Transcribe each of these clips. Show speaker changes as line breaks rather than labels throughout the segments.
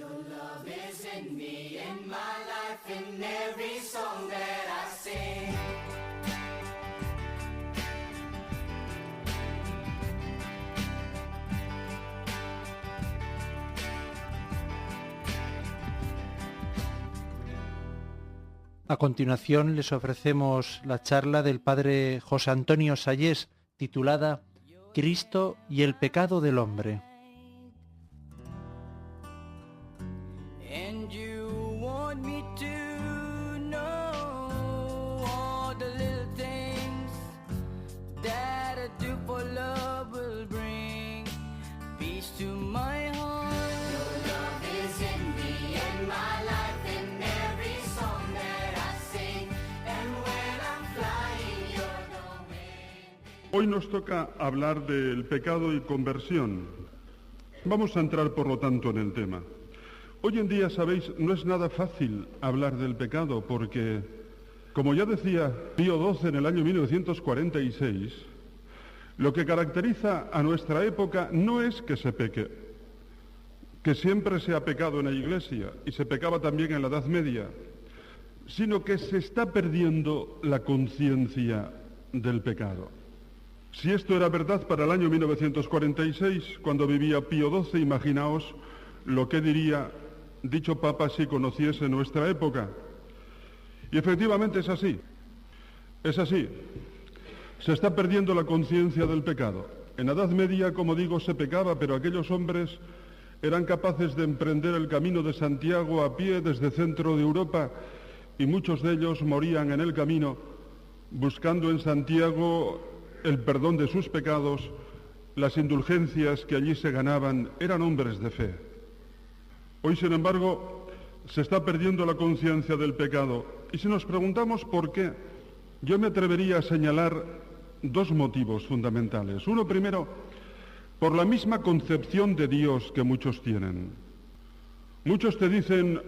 Your love is in me, in my life, in every song that I sing.
A continuación les ofrecemos la charla del padre José Antonio Sayés, titulada Cristo y el pecado del hombre.
And you want me to know all the little things that I do for love will bring peace to my heart. Your love is in me, in my life, in every song that I sing. And when I'm flying, you're the wind.
Hoy nos toca hablar del pecado y conversión. Vamos a entrar, por lo tanto, en el tema. Hoy en día, sabéis, no es nada fácil hablar del pecado porque, como ya decía Pío XII en el año 1946, lo que caracteriza a nuestra época no es que se peque, que siempre se ha pecado en la Iglesia y se pecaba también en la Edad Media, sino que se está perdiendo la conciencia del pecado. Si esto era verdad para el año 1946, cuando vivía Pío XII, imaginaos lo que diría dicho Papa si conociese nuestra época. Y efectivamente es así. Es así. Se está perdiendo la conciencia del pecado. En la Edad Media, como digo, se pecaba, pero aquellos hombres eran capaces de emprender el camino de Santiago a pie desde centro de Europa y muchos de ellos morían en el camino buscando en Santiago el perdón de sus pecados, las indulgencias que allí se ganaban. Eran hombres de fe. Hoy, sin embargo, se está perdiendo la conciencia del pecado. Y si nos preguntamos por qué, yo me atrevería a señalar dos motivos fundamentales. Uno, primero, por la misma concepción de Dios que muchos tienen. Muchos te dicen,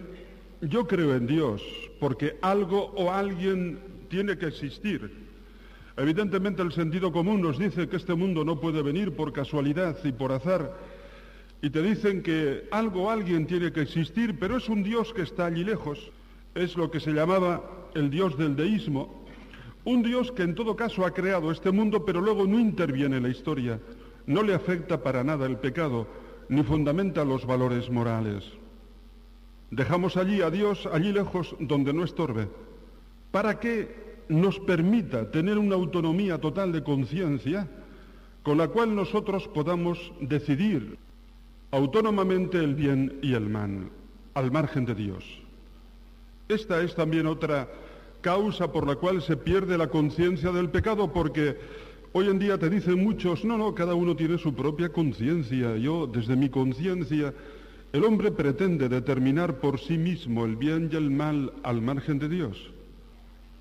yo creo en Dios, porque algo o alguien tiene que existir. Evidentemente el sentido común nos dice que este mundo no puede venir por casualidad y por azar, y te dicen que algo o alguien tiene que existir, pero es un Dios que está allí lejos. Es lo que se llamaba el Dios del deísmo, un Dios que en todo caso ha creado este mundo, pero luego no interviene en la historia, no le afecta para nada el pecado, ni fundamenta los valores morales. Dejamos allí a Dios, allí lejos, donde no estorbe, para que nos permita tener una autonomía total de conciencia con la cual nosotros podamos decidir autónomamente el bien y el mal, al margen de Dios. Esta es también otra causa por la cual se pierde la conciencia del pecado, porque hoy en día te dicen muchos, no, cada uno tiene su propia conciencia. Yo, desde mi conciencia, el hombre pretende determinar por sí mismo el bien y el mal al margen de Dios.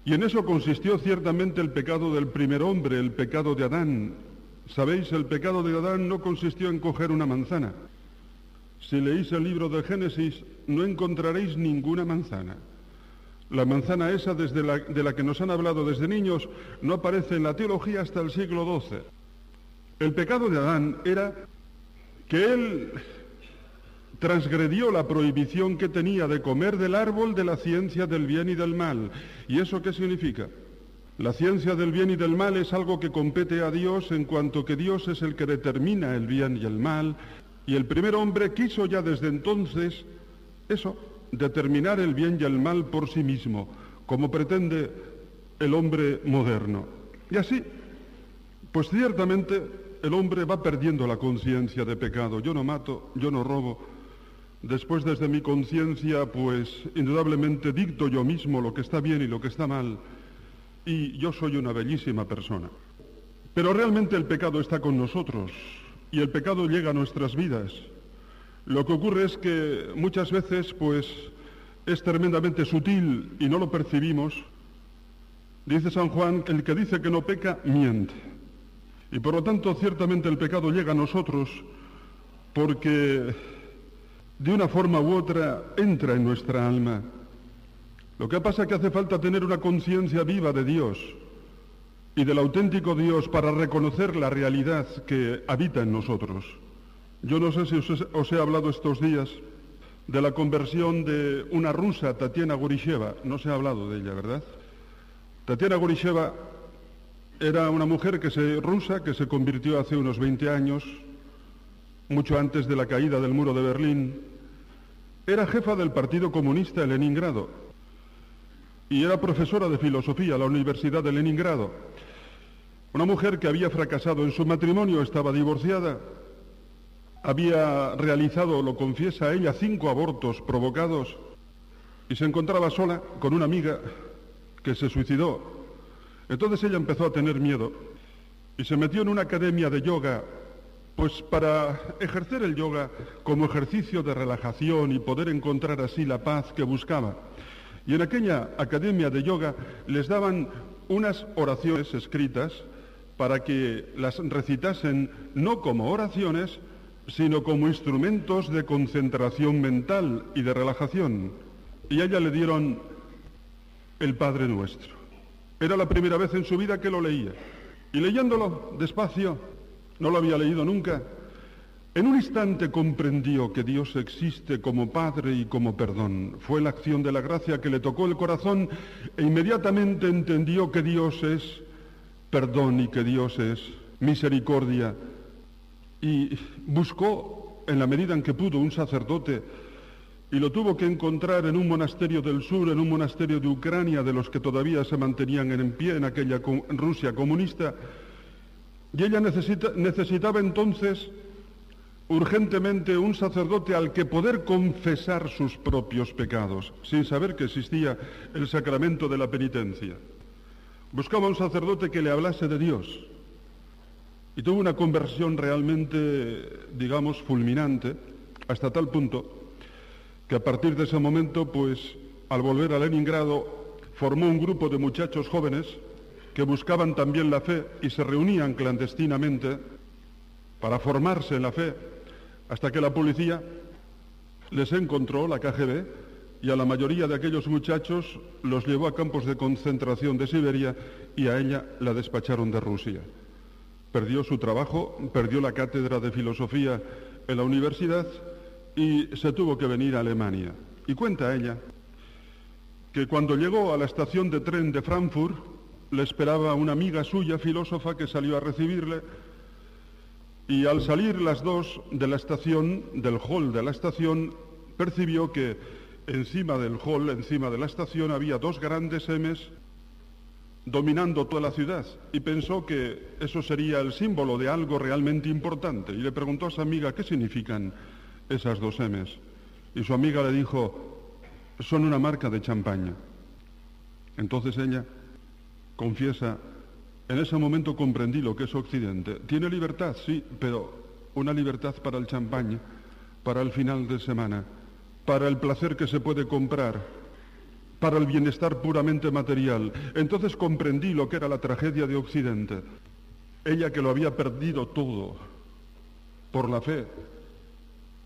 Y en eso consistió ciertamente el pecado del primer hombre, el pecado de Adán. Sabéis, el pecado de Adán no consistió en coger una manzana. Si leéis el libro de Génesis, no encontraréis ninguna manzana. La manzana esa de la que nos han hablado desde niños no aparece en la teología hasta el siglo XII. El pecado de Adán era que él transgredió la prohibición que tenía de comer del árbol de la ciencia del bien y del mal. ¿Y eso qué significa? La ciencia del bien y del mal es algo que compete a Dios, en cuanto que Dios es el que determina el bien y el mal, y el primer hombre quiso ya desde entonces eso, determinar el bien y el mal por sí mismo, como pretende el hombre moderno. Y así, pues ciertamente el hombre va perdiendo la conciencia de pecado. Yo no mato, yo no robo. Después, desde mi conciencia, pues indudablemente dicto yo mismo lo que está bien y lo que está mal, y yo soy una bellísima persona. Pero realmente el pecado está con nosotros, y el pecado llega a nuestras vidas. Lo que ocurre es que muchas veces, pues, es tremendamente sutil y no lo percibimos. Dice San Juan que el que dice que no peca, miente. Y por lo tanto, ciertamente el pecado llega a nosotros porque de una forma u otra entra en nuestra alma. Lo que pasa es que hace falta tener una conciencia viva de Dios y del auténtico Dios para reconocer la realidad que habita en nosotros. Yo no sé si os he hablado estos días de la conversión de una rusa, Tatiana Gurisheva. No se ha hablado de ella, ¿verdad? Tatiana Gurisheva era una mujer rusa que se convirtió hace unos 20 años, mucho antes de la caída del muro de Berlín. Era jefa del Partido Comunista en Leningrado y era profesora de filosofía a la Universidad de Leningrado. Una mujer que había fracasado en su matrimonio, estaba divorciada, había realizado, lo confiesa ella, 5 abortos provocados y se encontraba sola con una amiga que se suicidó. Entonces ella empezó a tener miedo y se metió en una academia de yoga, pues para ejercer el yoga como ejercicio de relajación y poder encontrar así la paz que buscaba. Y en aquella academia de yoga les daban unas oraciones escritas para que las recitasen no como oraciones, sino como instrumentos de concentración mental y de relajación. Y a ella le dieron el Padre Nuestro. Era la primera vez en su vida que lo leía. Y leyéndolo despacio, no lo había leído nunca, en un instante comprendió que Dios existe como Padre y como perdón. Fue la acción de la gracia que le tocó el corazón e inmediatamente entendió que Dios es perdón y que Dios es misericordia. Y buscó, en la medida en que pudo, un sacerdote y lo tuvo que encontrar en un monasterio del sur, en un monasterio de Ucrania, de los que todavía se mantenían en pie en aquella Rusia comunista. Y ella necesitaba entonces urgentemente un sacerdote al que poder confesar sus propios pecados, sin saber que existía el sacramento de la penitencia. Buscaba un sacerdote que le hablase de Dios. Y tuvo una conversión realmente, digamos, fulminante, hasta tal punto que a partir de ese momento, pues, al volver a Leningrado, formó un grupo de muchachos jóvenes que buscaban también la fe y se reunían clandestinamente para formarse en la fe, hasta que la policía les encontró, la KGB, y a la mayoría de aquellos muchachos los llevó a campos de concentración de Siberia y a ella la despacharon de Rusia. Perdió su trabajo, perdió la cátedra de filosofía en la universidad y se tuvo que venir a Alemania. Y cuenta ella que cuando llegó a la estación de tren de Frankfurt le esperaba una amiga suya, filósofa, que salió a recibirle, y al salir las dos de la estación, del hall de la estación, percibió que encima del hall, encima de la estación, había 2 grandes M's dominando toda la ciudad, y pensó que eso sería el símbolo de algo realmente importante, y le preguntó a su amiga qué significan esas 2 M's, y su amiga le dijo: son una marca de champaña. Entonces ella confiesa: en ese momento comprendí lo que es Occidente. Tiene libertad, sí, pero una libertad para el champaña, para el final de semana, para el placer que se puede comprar, para el bienestar puramente material. Entonces comprendí lo que era la tragedia de Occidente. Ella, que lo había perdido todo por la fe,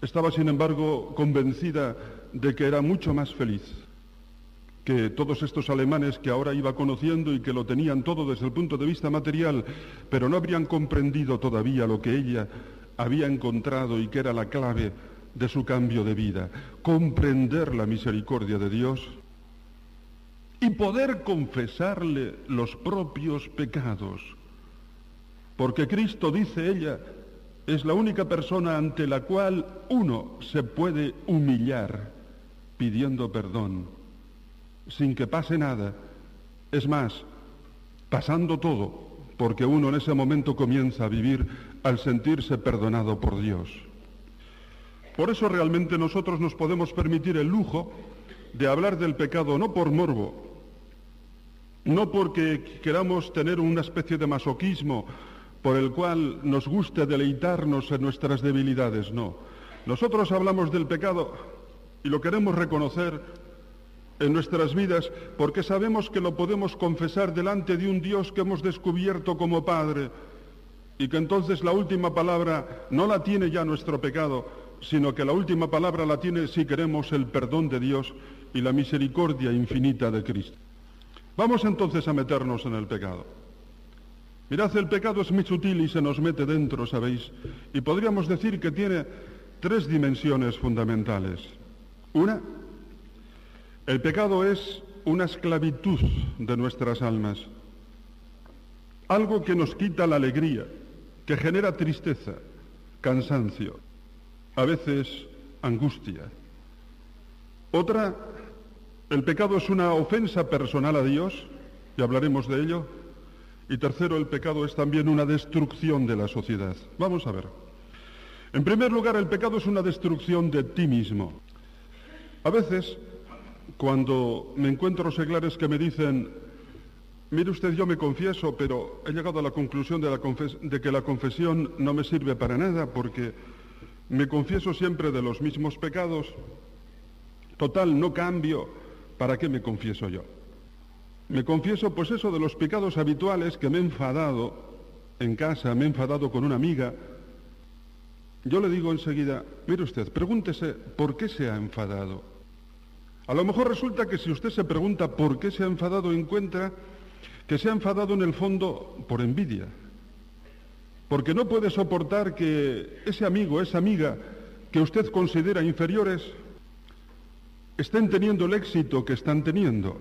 estaba sin embargo convencida de que era mucho más feliz que todos estos alemanes que ahora iba conociendo y que lo tenían todo desde el punto de vista material, pero no habrían comprendido todavía lo que ella había encontrado y que era la clave de su cambio de vida: comprender la misericordia de Dios y poder confesarle los propios pecados. Porque Cristo, dice ella, es la única persona ante la cual uno se puede humillar pidiendo perdón, sin que pase nada. Es más, pasando todo, porque uno en ese momento comienza a vivir al sentirse perdonado por Dios. Por eso realmente nosotros nos podemos permitir el lujo de hablar del pecado, no por morbo, no porque queramos tener una especie de masoquismo por el cual nos guste deleitarnos en nuestras debilidades, no. Nosotros hablamos del pecado y lo queremos reconocer en nuestras vidas porque sabemos que lo podemos confesar delante de un Dios que hemos descubierto como Padre, y que entonces la última palabra no la tiene ya nuestro pecado, sino que la última palabra la tiene, si queremos, el perdón de Dios y la misericordia infinita de Cristo. Vamos entonces a meternos en el pecado. Mirad, el pecado es muy sutil y se nos mete dentro, ¿sabéis? Y podríamos decir que tiene 3 dimensiones fundamentales. Una, el pecado es una esclavitud de nuestras almas, algo que nos quita la alegría, que genera tristeza, cansancio, a veces angustia. Otra, el pecado es una ofensa personal a Dios, y hablaremos de ello. Y tercero, el pecado es también una destrucción de la sociedad. Vamos a ver. En primer lugar, el pecado es una destrucción de ti mismo. A veces, cuando me encuentro seglares que me dicen, mire usted, yo me confieso, pero he llegado a la conclusión de que la confesión no me sirve para nada, porque me confieso siempre de los mismos pecados. Total, no cambio, ¿para qué me confieso yo? Me confieso, pues eso, de los pecados habituales, que me he enfadado en casa, me he enfadado con una amiga. Yo le digo enseguida, mire usted, pregúntese por qué se ha enfadado. A lo mejor resulta que si usted se pregunta por qué se ha enfadado, encuentra que se ha enfadado en el fondo por envidia. Porque no puede soportar que ese amigo, esa amiga que usted considera inferiores, estén teniendo el éxito que están teniendo.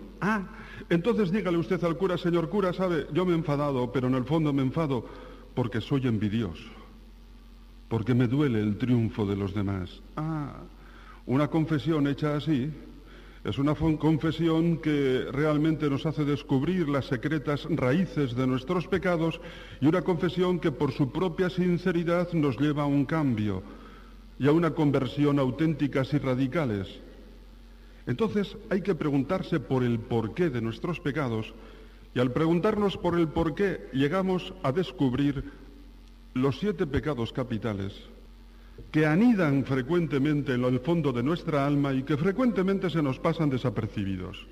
Entonces dígale usted al cura, señor cura, sabe, yo me he enfadado, pero en el fondo me enfado porque soy envidioso, porque me duele el triunfo de los demás. Una confesión hecha así es una confesión que realmente nos hace descubrir las secretas raíces de nuestros pecados, y una confesión que por su propia sinceridad nos lleva a un cambio y a una conversión auténticas y radicales. Entonces hay que preguntarse por el porqué de nuestros pecados, y al preguntarnos por el porqué llegamos a descubrir los 7 pecados capitales que anidan frecuentemente en el fondo de nuestra alma y que frecuentemente se nos pasan desapercibidos.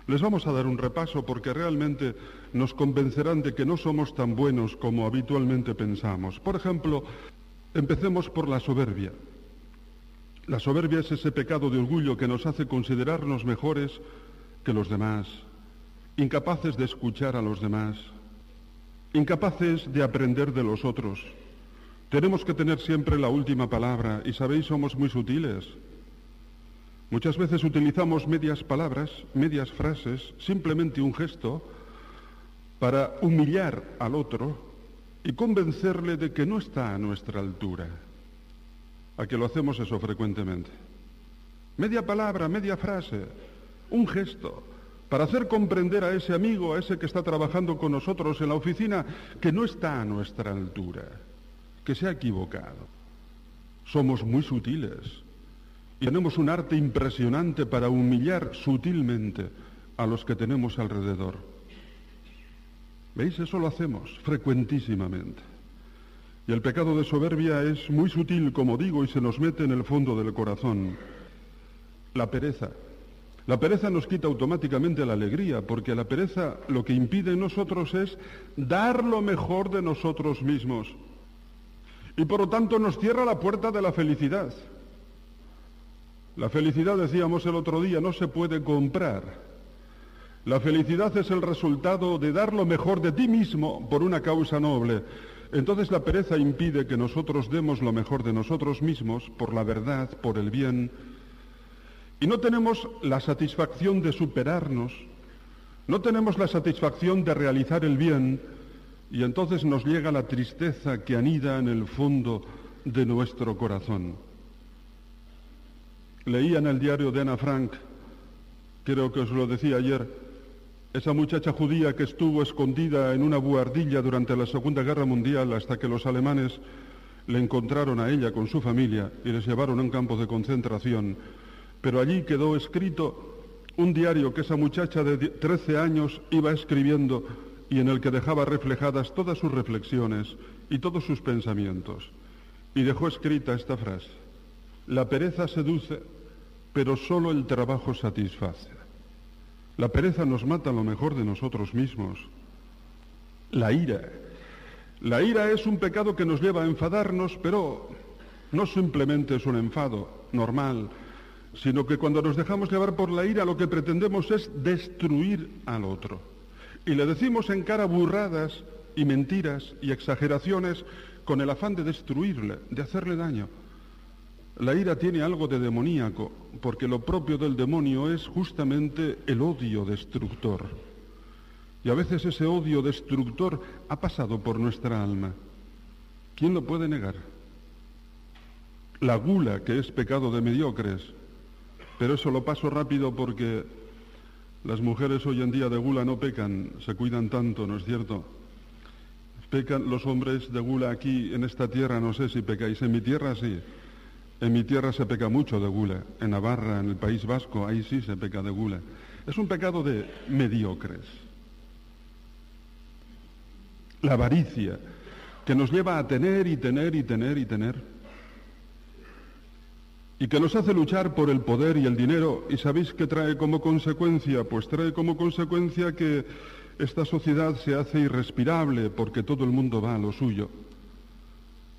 Les vamos a dar un repaso porque realmente nos convencerán de que no somos tan buenos como habitualmente pensamos. Por ejemplo, empecemos por la soberbia. La soberbia es ese pecado de orgullo que nos hace considerarnos mejores que los demás, incapaces de escuchar a los demás, incapaces de aprender de los otros. Tenemos que tener siempre la última palabra, y sabéis, somos muy sutiles. Muchas veces utilizamos medias palabras, medias frases, simplemente un gesto, para humillar al otro y convencerle de que no está a nuestra altura. ¿A que lo hacemos eso frecuentemente? Media palabra, media frase, un gesto, para hacer comprender a ese amigo, a ese que está trabajando con nosotros en la oficina, que no está a nuestra altura, que se ha equivocado. Somos muy sutiles y tenemos un arte impresionante para humillar sutilmente a los que tenemos alrededor. ¿Veis? Eso lo hacemos frecuentísimamente. Y el pecado de soberbia es muy sutil, como digo, y se nos mete en el fondo del corazón. La pereza. La pereza nos quita automáticamente la alegría, porque la pereza lo que impide en nosotros es dar lo mejor de nosotros mismos. Y por lo tanto nos cierra la puerta de la felicidad. La felicidad, decíamos el otro día, no se puede comprar. La felicidad es el resultado de dar lo mejor de ti mismo por una causa noble. Entonces la pereza impide que nosotros demos lo mejor de nosotros mismos por la verdad, por el bien. Y no tenemos la satisfacción de superarnos, no tenemos la satisfacción de realizar el bien, y entonces nos llega la tristeza que anida en el fondo de nuestro corazón. Leía en el diario de Ana Frank, creo que os lo decía ayer, esa muchacha judía que estuvo escondida en una buhardilla durante la Segunda Guerra Mundial hasta que los alemanes le encontraron a ella con su familia y les llevaron a un campo de concentración. Pero allí quedó escrito un diario que esa muchacha de 13 años iba escribiendo y en el que dejaba reflejadas todas sus reflexiones y todos sus pensamientos. Y dejó escrita esta frase: la pereza seduce, pero solo el trabajo satisface. La pereza nos mata lo mejor de nosotros mismos. La ira. La ira es un pecado que nos lleva a enfadarnos, pero no simplemente es un enfado normal, sino que cuando nos dejamos llevar por la ira lo que pretendemos es destruir al otro. Y le decimos en cara burradas y mentiras y exageraciones con el afán de destruirle, de hacerle daño. La ira tiene algo de demoníaco, porque lo propio del demonio es justamente el odio destructor. Y a veces ese odio destructor ha pasado por nuestra alma. ¿Quién lo puede negar? La gula, que es pecado de mediocres, pero eso lo paso rápido porque las mujeres hoy en día de gula no pecan, se cuidan tanto, ¿no es cierto? Pecan los hombres de gula aquí en esta tierra, no sé si pecáis, en mi tierra sí. En mi tierra se peca mucho de gula, en Navarra, en el País Vasco, ahí sí se peca de gula. Es un pecado de mediocres. La avaricia, que nos lleva a tener y tener y tener y tener. Y que nos hace luchar por el poder y el dinero. ¿Y sabéis qué trae como consecuencia? Pues trae como consecuencia que esta sociedad se hace irrespirable porque todo el mundo va a lo suyo.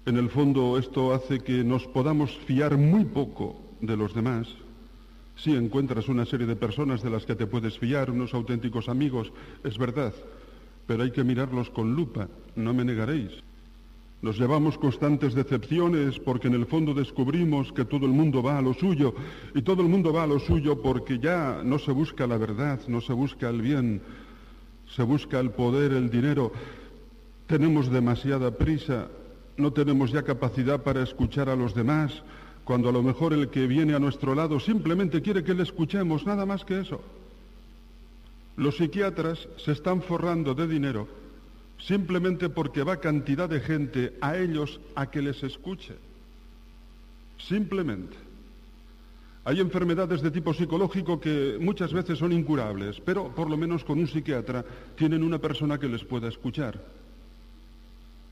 En el fondo esto hace que nos podamos fiar muy poco de los demás. Sí encuentras una serie de personas de las que te puedes fiar, unos auténticos amigos, es verdad, pero hay que mirarlos con lupa, no me negaréis. Nos llevamos constantes decepciones porque en el fondo descubrimos que todo el mundo va a lo suyo, y todo el mundo va a lo suyo porque ya no se busca la verdad, no se busca el bien, se busca el poder, el dinero. Tenemos demasiada prisa. No tenemos ya capacidad para escuchar a los demás, cuando a lo mejor el que viene a nuestro lado simplemente quiere que le escuchemos, nada más que eso. Los psiquiatras se están forrando de dinero simplemente porque va cantidad de gente a ellos a que les escuche. Simplemente. Hay enfermedades de tipo psicológico que muchas veces son incurables, pero por lo menos con un psiquiatra tienen una persona que les pueda escuchar.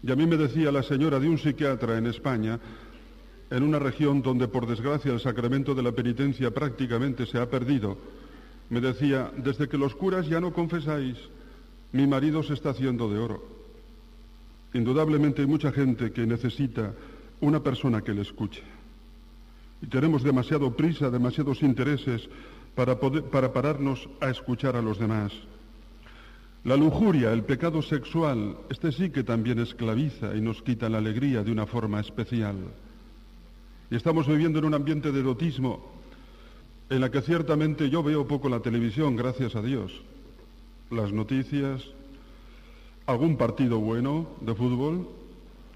Y a mí me decía la señora de un psiquiatra en España, en una región donde por desgracia el sacramento de la penitencia prácticamente se ha perdido, me decía, desde que los curas ya no confesáis, mi marido se está haciendo de oro. Indudablemente hay mucha gente que necesita una persona que le escuche. Y tenemos demasiado prisa, demasiados intereses para pararnos a escuchar a los demás. La lujuria, el pecado sexual, este sí que también esclaviza y nos quita la alegría de una forma especial. Y estamos viviendo en un ambiente de erotismo en la que ciertamente yo veo poco la televisión, gracias a Dios. Las noticias, algún partido bueno de fútbol,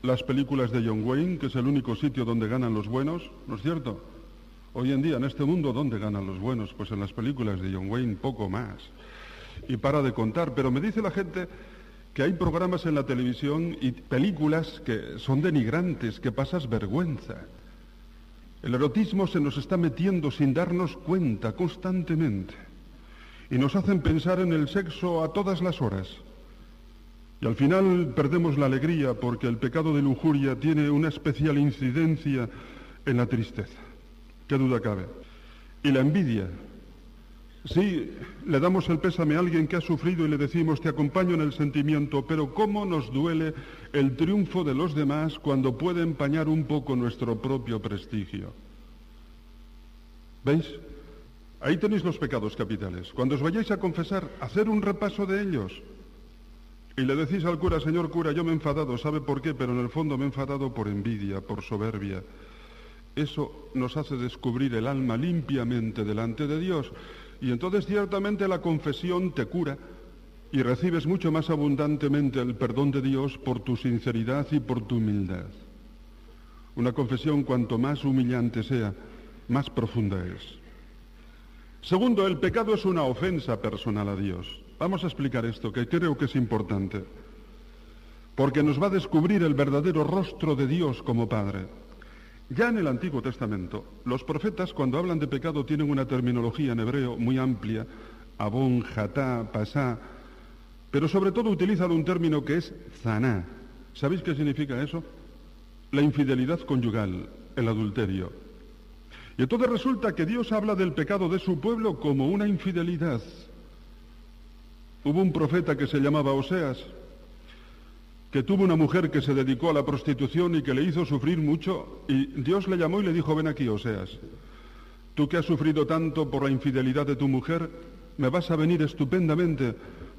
las películas de John Wayne, que es el único sitio donde ganan los buenos, ¿no es cierto? Hoy en día, en este mundo, ¿dónde ganan los buenos? Pues en las películas de John Wayne, poco más. Y para de contar, pero me dice la gente que hay programas en la televisión y películas que son denigrantes, que pasas vergüenza. El erotismo se nos está metiendo sin darnos cuenta constantemente y nos hacen pensar en el sexo a todas las horas. Y al final perdemos la alegría porque el pecado de lujuria tiene una especial incidencia en la tristeza. ¿Qué duda cabe? Y la envidia. Sí, le damos el pésame a alguien que ha sufrido y le decimos, te acompaño en el sentimiento, pero ¿cómo nos duele el triunfo de los demás cuando puede empañar un poco nuestro propio prestigio? ¿Veis? Ahí tenéis los pecados capitales. Cuando os vayáis a confesar, hacer un repaso de ellos. Y le decís al cura, señor cura, yo me he enfadado, ¿sabe por qué? Pero en el fondo me he enfadado por envidia, por soberbia. Eso nos hace descubrir el alma limpiamente delante de Dios. Y entonces ciertamente la confesión te cura y recibes mucho más abundantemente el perdón de Dios por tu sinceridad y por tu humildad. Una confesión cuanto más humillante sea, más profunda es. Segundo, el pecado es una ofensa personal a Dios. Vamos a explicar esto, que creo que es importante, porque nos va a descubrir el verdadero rostro de Dios como Padre. Ya en el Antiguo Testamento, los profetas cuando hablan de pecado tienen una terminología en hebreo muy amplia, abón, jatá, pasá, pero sobre todo utilizan un término que es zaná. ¿Sabéis qué significa eso? La infidelidad conyugal, el adulterio. Y entonces resulta que Dios habla del pecado de su pueblo como una infidelidad. Hubo un profeta que se llamaba Oseas, que tuvo una mujer que se dedicó a la prostitución y que le hizo sufrir mucho, y Dios le llamó y le dijo, ven aquí, Oseas, tú que has sufrido tanto por la infidelidad de tu mujer, me vas a venir estupendamente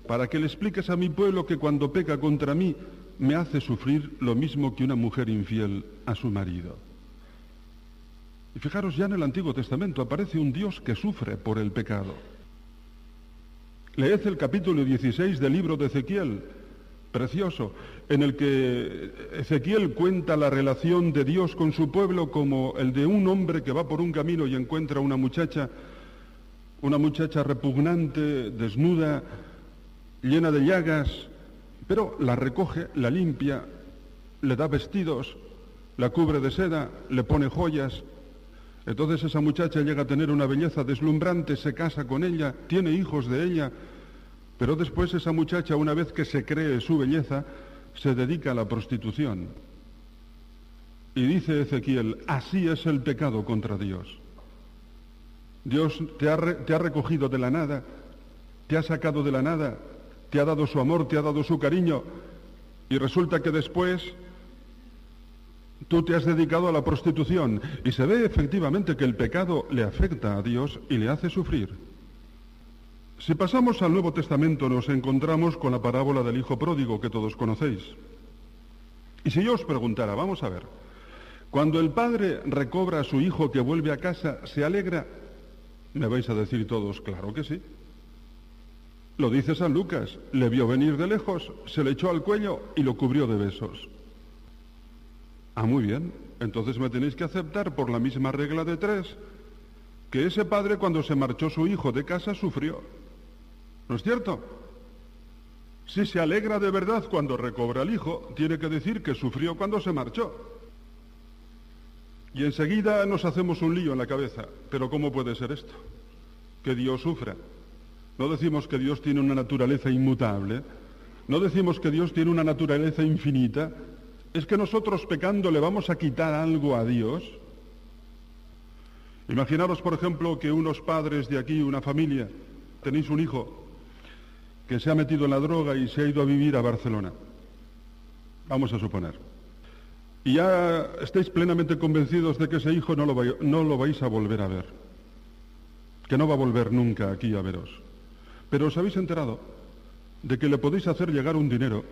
para que le expliques a mi pueblo que cuando peca contra mí, me hace sufrir lo mismo que una mujer infiel a su marido. Y fijaros, ya en el Antiguo Testamento aparece un Dios que sufre por el pecado. Leed el capítulo 16 del libro de Ezequiel, precioso, en el que Ezequiel cuenta la relación de Dios con su pueblo como el de un hombre que va por un camino y encuentra una muchacha repugnante, desnuda, llena de llagas, pero la recoge, la limpia, le da vestidos, la cubre de seda, le pone joyas. Entonces esa muchacha llega a tener una belleza deslumbrante, se casa con ella, tiene hijos de ella, pero después esa muchacha, una vez que se cree su belleza, se dedica a la prostitución. Y dice Ezequiel, así es el pecado contra Dios. Dios te ha recogido de la nada, te ha sacado de la nada, te ha dado su amor, te ha dado su cariño, y resulta que después tú te has dedicado a la prostitución, y se ve efectivamente que el pecado le afecta a Dios y le hace sufrir. Si pasamos al Nuevo Testamento nos encontramos con la parábola del hijo pródigo que todos conocéis. Y si yo os preguntara, vamos a ver, cuando el padre recobra a su hijo que vuelve a casa, ¿se alegra? Me vais a decir todos, claro que sí. Lo dice San Lucas, le vio venir de lejos, se le echó al cuello y lo cubrió de besos. Ah, muy bien, entonces me tenéis que aceptar por la misma regla de 3, que ese padre cuando se marchó su hijo de casa sufrió. ¿No es cierto? Si se alegra de verdad cuando recobra al hijo, tiene que decir que sufrió cuando se marchó. Y enseguida nos hacemos un lío en la cabeza. ¿Pero cómo puede ser esto? Que Dios sufra. No decimos que Dios tiene una naturaleza inmutable. No decimos que Dios tiene una naturaleza infinita. ¿Es que nosotros pecando le vamos a quitar algo a Dios? Imaginaros, por ejemplo, que unos padres de aquí, una familia, tenéis un hijo que se ha metido en la droga y se ha ido a vivir a Barcelona. Vamos a suponer. Y ya estáis plenamente convencidos de que ese hijo no lo vais a volver a ver. Que no va a volver nunca aquí a veros. Pero os habéis enterado de que le podéis hacer llegar un dinero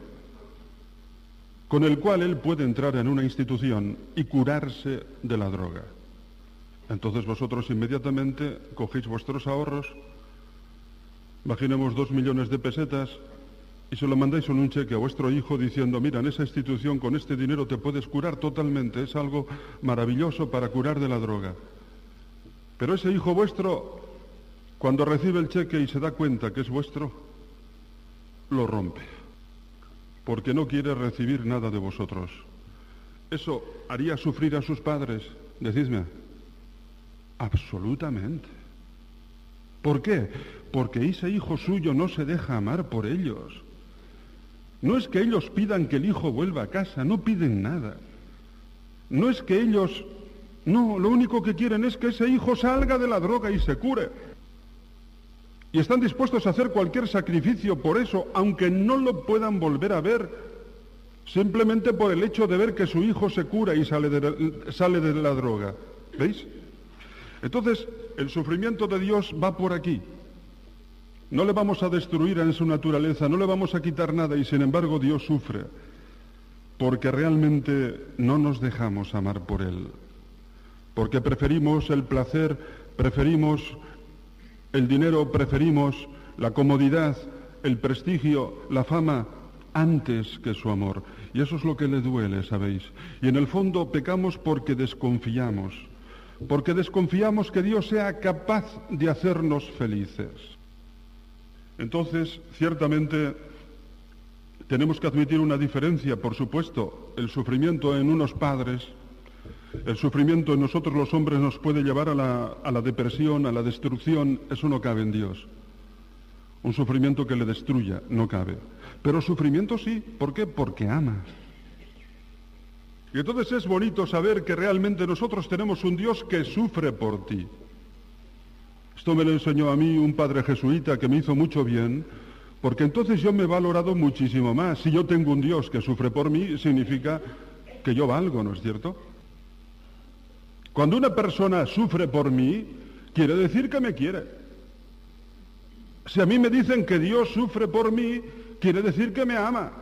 con el cual él puede entrar en una institución y curarse de la droga. Entonces vosotros inmediatamente cogéis vuestros ahorros, imaginemos 2 millones de pesetas, y se lo mandáis en un cheque a vuestro hijo diciendo, mira, en esa institución con este dinero te puedes curar totalmente, es algo maravilloso para curar de la droga. Pero ese hijo vuestro, cuando recibe el cheque y se da cuenta que es vuestro, lo rompe, porque no quiere recibir nada de vosotros. ¿Eso haría sufrir a sus padres? Decidme. Absolutamente. ¿Por qué? Porque ese hijo suyo no se deja amar por ellos. No es que ellos pidan que el hijo vuelva a casa, no piden nada. No es que ellos... No, lo único que quieren es que ese hijo salga de la droga y se cure. Y están dispuestos a hacer cualquier sacrificio por eso, aunque no lo puedan volver a ver, simplemente por el hecho de ver que su hijo se cura y sale de la droga. ¿Veis? Entonces, el sufrimiento de Dios va por aquí. No le vamos a destruir en su naturaleza, no le vamos a quitar nada, y sin embargo Dios sufre, porque realmente no nos dejamos amar por Él. Porque preferimos el placer, preferimos el dinero, preferimos la comodidad, el prestigio, la fama, antes que su amor. Y eso es lo que le duele, ¿sabéis? Y en el fondo pecamos porque desconfiamos que Dios sea capaz de hacernos felices. Entonces, ciertamente, tenemos que admitir una diferencia, por supuesto. El sufrimiento en unos padres, el sufrimiento en nosotros los hombres nos puede llevar a la depresión, a la destrucción. Eso no cabe en Dios. Un sufrimiento que le destruya no cabe. Pero sufrimiento sí. ¿Por qué? Porque ama. Y entonces es bonito saber que realmente nosotros tenemos un Dios que sufre por ti. Esto me lo enseñó a mí un padre jesuita que me hizo mucho bien, porque entonces yo me he valorado muchísimo más. Si yo tengo un Dios que sufre por mí, significa que yo valgo, ¿no es cierto? Cuando una persona sufre por mí, quiere decir que me quiere. Si a mí me dicen que Dios sufre por mí, quiere decir que me ama.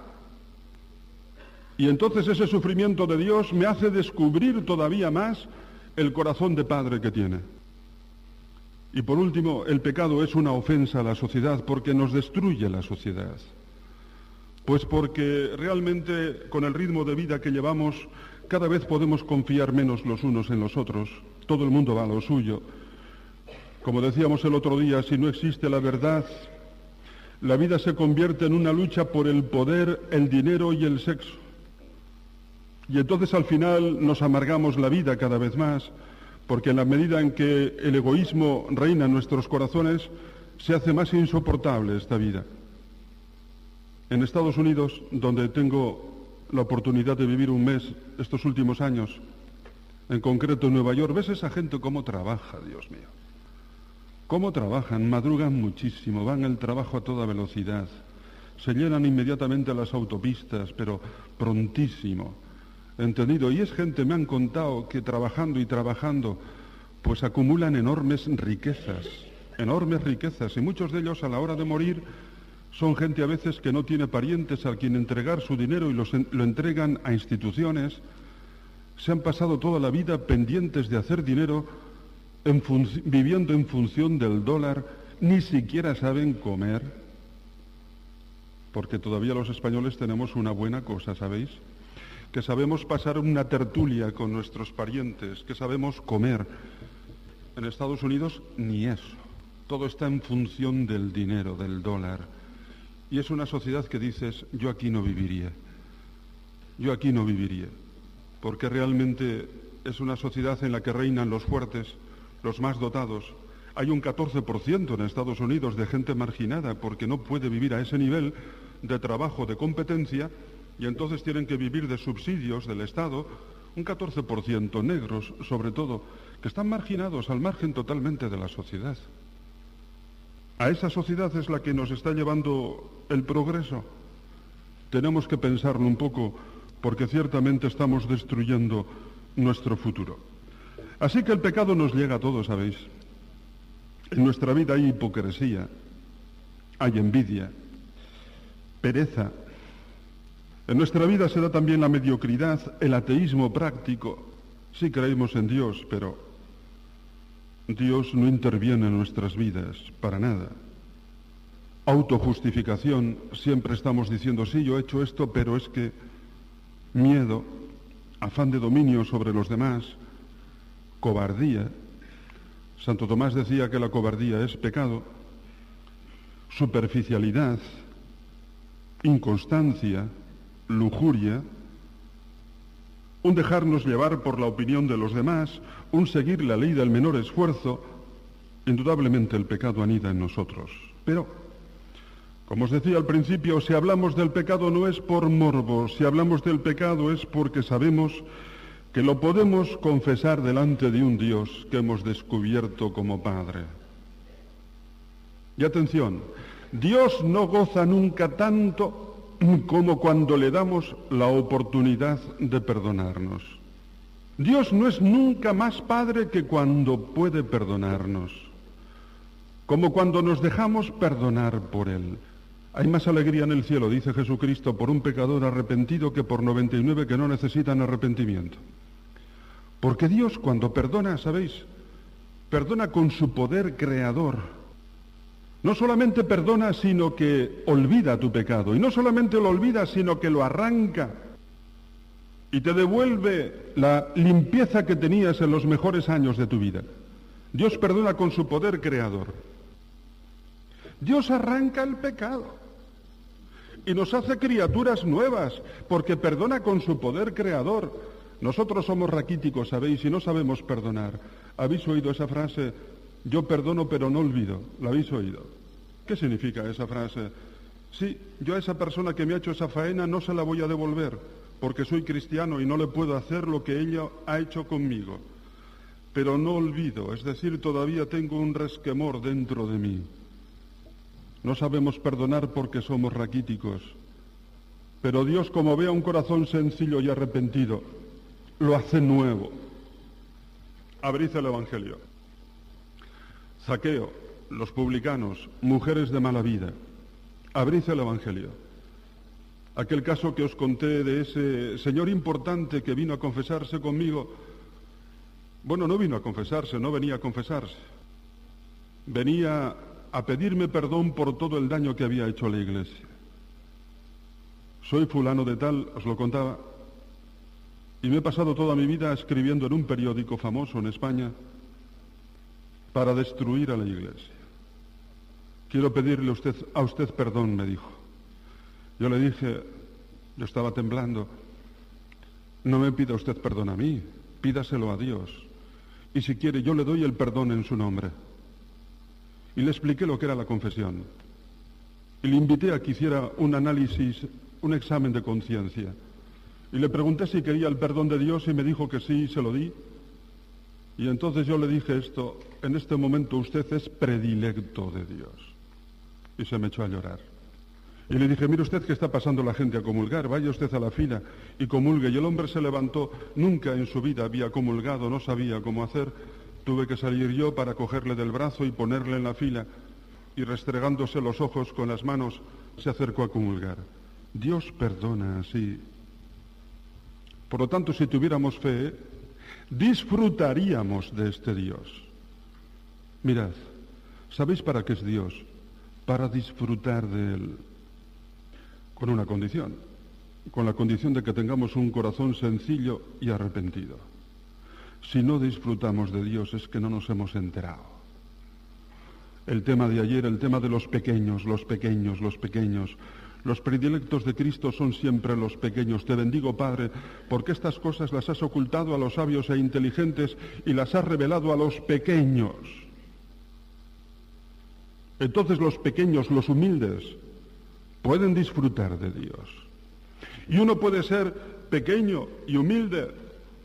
Y entonces ese sufrimiento de Dios me hace descubrir todavía más el corazón de padre que tiene. Y por último, el pecado es una ofensa a la sociedad porque nos destruye la sociedad. Pues porque realmente con el ritmo de vida que llevamos, cada vez podemos confiar menos los unos en los otros. Todo el mundo va a lo suyo. Como decíamos el otro día, si no existe la verdad, la vida se convierte en una lucha por el poder, el dinero y el sexo. Y entonces al final nos amargamos la vida cada vez más, porque en la medida en que el egoísmo reina en nuestros corazones, se hace más insoportable esta vida. En Estados Unidos, donde tengo la oportunidad de vivir un mes estos últimos años, en concreto en Nueva York, ves esa gente cómo trabaja, Dios mío. Cómo trabajan, madrugan muchísimo, van al trabajo a toda velocidad, se llenan inmediatamente las autopistas, pero prontísimo. ¿Entendido? Y es gente, me han contado, que trabajando y trabajando, pues acumulan enormes riquezas, y muchos de ellos a la hora de morir son gente a veces que no tiene parientes a quien entregar su dinero y lo entregan a instituciones. Se han pasado toda la vida pendientes de hacer dinero, viviendo en función del dólar, ni siquiera saben comer, porque todavía los españoles tenemos una buena cosa, ¿sabéis? Que sabemos pasar una tertulia con nuestros parientes, que sabemos comer. En Estados Unidos ni eso, todo está en función del dinero, del dólar. Y es una sociedad que dices, yo aquí no viviría, porque realmente es una sociedad en la que reinan los fuertes, los más dotados. Hay un 14% en Estados Unidos de gente marginada porque no puede vivir a ese nivel de trabajo, de competencia, y entonces tienen que vivir de subsidios del Estado, un 14% negros, sobre todo, que están marginados al margen totalmente de la sociedad. A esa sociedad es la que nos está llevando el progreso. Tenemos que pensarlo un poco, porque ciertamente estamos destruyendo nuestro futuro. Así que el pecado nos llega a todos, ¿sabéis? En nuestra vida hay hipocresía, hay envidia, pereza. En nuestra vida se da también la mediocridad, el ateísmo práctico. Sí creemos en Dios, pero Dios no interviene en nuestras vidas, para nada. Autojustificación, siempre estamos diciendo, sí, yo he hecho esto, pero es que miedo, afán de dominio sobre los demás, cobardía. Santo Tomás decía que la cobardía es pecado, superficialidad, inconstancia, lujuria, un dejarnos llevar por la opinión de los demás, un seguir la ley del menor esfuerzo. Indudablemente el pecado anida en nosotros. Pero, como os decía al principio, si hablamos del pecado no es por morbo, si hablamos del pecado es porque sabemos que lo podemos confesar delante de un Dios que hemos descubierto como Padre. Y atención, Dios no goza nunca tanto como cuando le damos la oportunidad de perdonarnos. Dios no es nunca más Padre que cuando puede perdonarnos, como cuando nos dejamos perdonar por Él. Hay más alegría en el cielo, dice Jesucristo, por un pecador arrepentido que por 99 que no necesitan arrepentimiento. Porque Dios cuando perdona, ¿sabéis? Perdona con su poder creador. No solamente perdona, sino que olvida tu pecado. Y no solamente lo olvida, sino que lo arranca. Y te devuelve la limpieza que tenías en los mejores años de tu vida. Dios perdona con su poder creador. Dios arranca el pecado. Y nos hace criaturas nuevas, porque perdona con su poder creador. Nosotros somos raquíticos, ¿sabéis? Y no sabemos perdonar. ¿Habéis oído esa frase? Yo perdono pero no olvido. ¿La habéis oído? ¿Qué significa esa frase? Sí, yo a esa persona que me ha hecho esa faena no se la voy a devolver, porque soy cristiano y no le puedo hacer lo que ella ha hecho conmigo. Pero no olvido, es decir, todavía tengo un resquemor dentro de mí. No sabemos perdonar porque somos raquíticos. Pero Dios, como ve a un corazón sencillo y arrepentido, lo hace nuevo. Abrid el Evangelio. Zaqueo, los publicanos, mujeres de mala vida. Abrid el Evangelio. Aquel caso que os conté de ese señor importante que vino a confesarse conmigo Bueno, no vino a confesarse, no venía a confesarse. Venía a pedirme perdón por todo el daño que había hecho a la Iglesia. Soy fulano de tal, os lo contaba, y me he pasado toda mi vida escribiendo en un periódico famoso en España para destruir a la Iglesia. Quiero pedirle a usted perdón, me dijo. Yo le dije, yo estaba temblando, no me pida usted perdón a mí, pídaselo a Dios. Y si quiere, yo le doy el perdón en su nombre. Y le expliqué lo que era la confesión. Y le invité a que hiciera un análisis, un examen de conciencia. Y le pregunté si quería el perdón de Dios y me dijo que sí, y se lo di. Y entonces yo le dije esto, en este momento usted es predilecto de Dios. Y se me echó a llorar. Y le dije, mire usted que está pasando la gente a comulgar, vaya usted a la fila y comulgue. Y el hombre se levantó, nunca en su vida había comulgado, no sabía cómo hacer. Tuve que salir yo para cogerle del brazo y ponerle en la fila. Y restregándose los ojos con las manos, se acercó a comulgar. Dios perdona así. Por lo tanto, si tuviéramos fe, disfrutaríamos de este Dios. Mirad, ¿sabéis para qué es Dios? Para disfrutar de Él. Con una condición, con la condición de que tengamos un corazón sencillo y arrepentido. Si no disfrutamos de Dios es que no nos hemos enterado. El tema de ayer, el tema de los pequeños, los pequeños, los pequeños. Los predilectos de Cristo son siempre los pequeños. Te bendigo, Padre, porque estas cosas las has ocultado a los sabios e inteligentes y las has revelado a los pequeños. Entonces los pequeños, los humildes, pueden disfrutar de Dios. Y uno puede ser pequeño y humilde,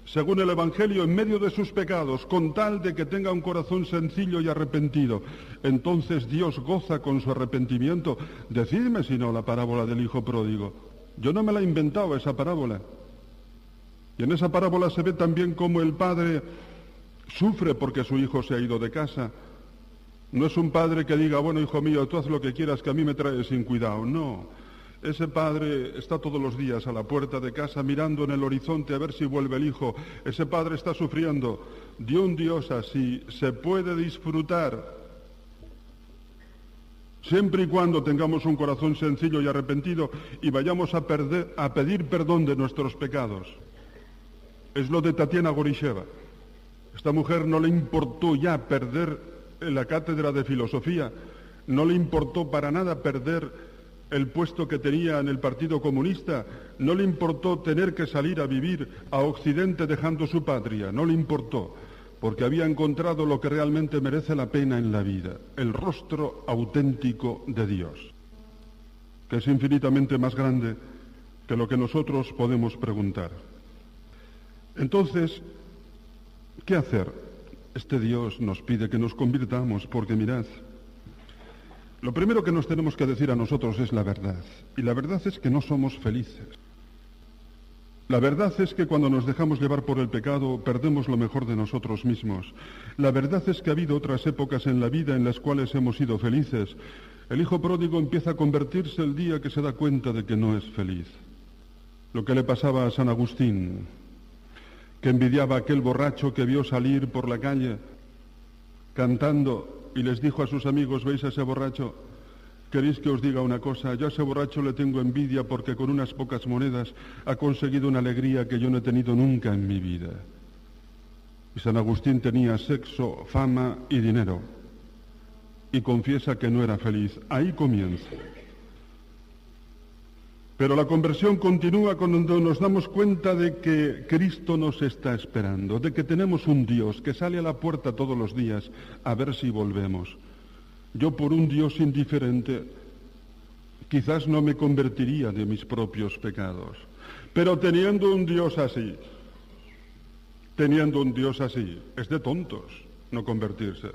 según el Evangelio, en medio de sus pecados, con tal de que tenga un corazón sencillo y arrepentido. Entonces Dios goza con su arrepentimiento. Decidme si no la parábola del hijo pródigo. Yo no me la he inventado esa parábola. Y en esa parábola se ve también cómo el padre sufre porque su hijo se ha ido de casa. No es un padre que diga, bueno, hijo mío, tú haz lo que quieras, que a mí me traes sin cuidado. No, ese padre está todos los días a la puerta de casa mirando en el horizonte a ver si vuelve el hijo. Ese padre está sufriendo. De un Dios así se puede disfrutar, siempre y cuando tengamos un corazón sencillo y arrepentido y vayamos a pedir perdón de nuestros pecados. Es lo de Tatiana Gorisheva. Esta mujer no le importó ya perder en la cátedra de filosofía, no le importó para nada perder el puesto que tenía en el Partido Comunista, no le importó tener que salir a vivir a Occidente dejando su patria, no le importó, porque había encontrado lo que realmente merece la pena en la vida, el rostro auténtico de Dios, que es infinitamente más grande que lo que nosotros podemos preguntar. Entonces, ¿qué hacer? Este Dios nos pide que nos convirtamos, porque mirad, lo primero que nos tenemos que decir a nosotros es la verdad, y la verdad es que no somos felices. La verdad es que cuando nos dejamos llevar por el pecado, perdemos lo mejor de nosotros mismos. La verdad es que ha habido otras épocas en la vida en las cuales hemos sido felices. El hijo pródigo empieza a convertirse el día que se da cuenta de que no es feliz. Lo que le pasaba a San Agustín, que envidiaba a aquel borracho que vio salir por la calle cantando y les dijo a sus amigos, ¿veis a ese borracho? ¿Queréis que os diga una cosa? Yo a ese borracho le tengo envidia porque con unas pocas monedas ha conseguido una alegría que yo no he tenido nunca en mi vida. Y San Agustín tenía sexo, fama y dinero. Y confiesa que no era feliz. Ahí comienza. Pero la conversión continúa cuando nos damos cuenta de que Cristo nos está esperando, de que tenemos un Dios que sale a la puerta todos los días a ver si volvemos. Yo por un Dios indiferente quizás no me convertiría de mis propios pecados, pero teniendo un Dios así, es de tontos no convertirse.